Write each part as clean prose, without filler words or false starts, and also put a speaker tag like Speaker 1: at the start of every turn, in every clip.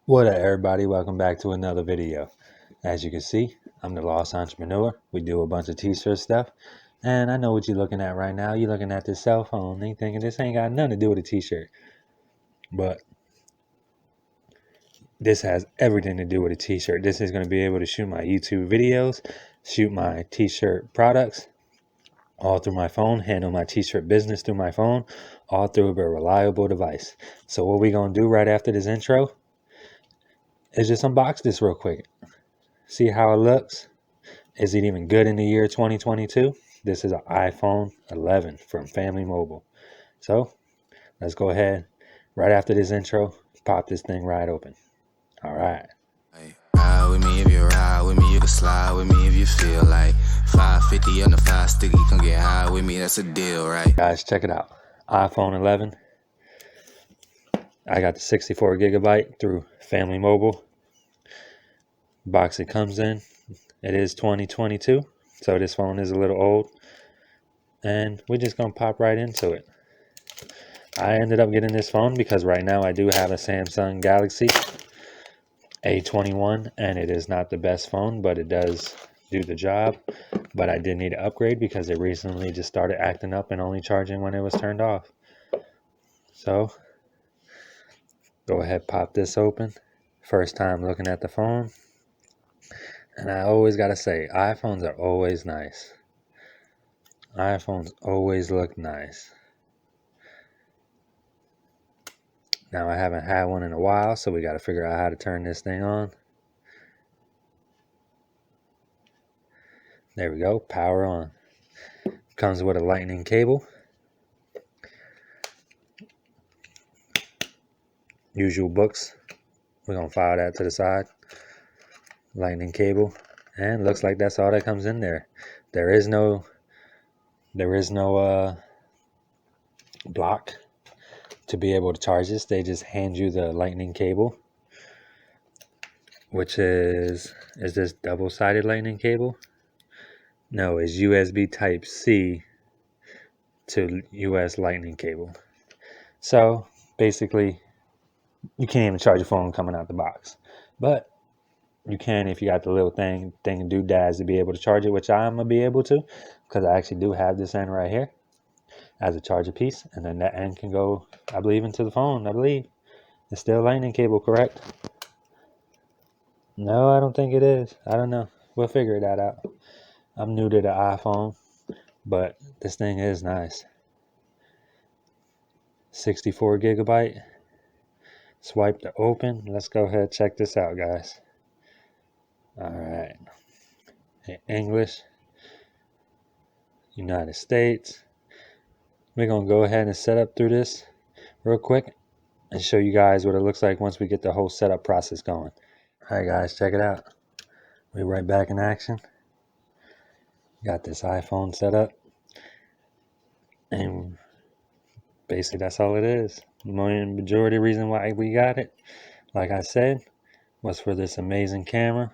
Speaker 1: What up, everybody? Welcome back to another video. As you can see, I'm the Lost Entrepreneur. We do a bunch of t-shirt stuff, and I know what you're looking at right now. You're looking at this cell phone and you're thinking this ain't got nothing to do with a t-shirt, but this has everything to do with a t-shirt. This is going to be able to shoot my YouTube videos, shoot my t-shirt products all through my phone, handle my t-shirt business through my phone, all through a reliable device. So what we going to do right after this intro is just unbox this real quick. See how it looks. Is it even good in the year 2022? This is an iPhone 11 from Family Mobile. So let's go ahead, right after this intro, pop this thing right open. All right.
Speaker 2: Ride with me if you ride with me, you can slide with me if you feel like 550 on the 5 sticky, come get high with me, that's a deal, right?
Speaker 1: Guys, check it out. iPhone 11. I got the 64 gigabyte through Family Mobile. Box it comes in. It is 2022, so this phone is a little old, and we're just gonna pop right into it. I ended up getting this phone because right now I do have a Samsung Galaxy A21, and it is not the best phone, but it does do the job. But I did need to upgrade because it recently just started acting up and only charging when it was turned off. So go ahead, pop this open. First time looking at the phone. And I always gotta say, iPhones are always nice. iPhones always look nice. Now I haven't had one in a while, so we gotta figure out how to turn this thing on. There we go, power on. Comes with a lightning cable. Usual books. We're gonna file that to the side. Lightning cable. And looks like that's all that comes in there. There is no block to be able to charge this. They just hand you the lightning cable, which is this double-sided lightning cable? No, it's USB type C to US lightning cable. So basically you can't even charge your phone coming out the box, but you can if you got the little thing and doodads to be able to charge it, which I'm gonna be able to because I actually do have this end right here as a charger piece, and then that end can go, I believe, into the phone. I believe it's still lightning cable, correct? No, I don't think it is. I don't know. We'll figure that out. I'm new to the iPhone, but this thing is nice. 64 gigabyte. Swipe to open. Let's go ahead and check this out, guys. All right. English, United States. We're going to go ahead and set up through this real quick and show you guys what it looks like once we get the whole setup process going. All right, guys, check it out. We're right back in action. Got this iPhone set up, and basically that's all it is. The majority reason why we got it, like I said, was for this amazing camera.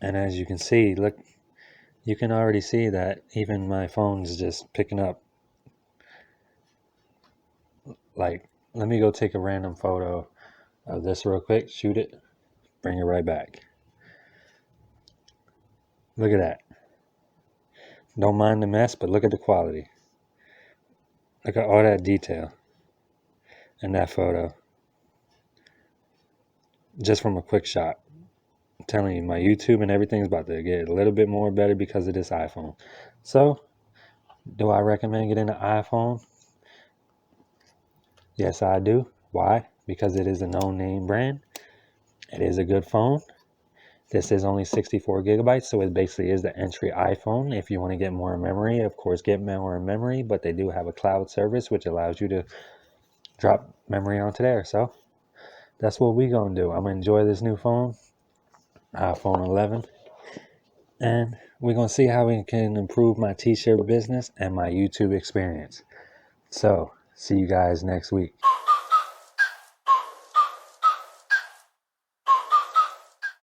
Speaker 1: And as you can see, look, you can already see that even my phone's just picking up. Like, let me go take a random photo of this real quick, shoot it, bring it right back. Look at that. Don't mind the mess, but look at the quality. Look at all that detail in that photo. Just from a quick shot. I'm telling you, my YouTube and everything is about to get a little bit more better because of this iPhone. So, do I recommend getting an iPhone? Yes, I do. Why? Because it is a no-name brand. It is a good phone. This is only 64 gigabytes, so it basically is the entry iPhone. If you want to get more memory, of course, get more memory, but they do have a cloud service, which allows you to drop memory onto there. So, that's what we're going to do. I'm going to enjoy this new phone, iPhone 11, and we're going to see how we can improve my t-shirt business and my YouTube experience. So, see you guys next week.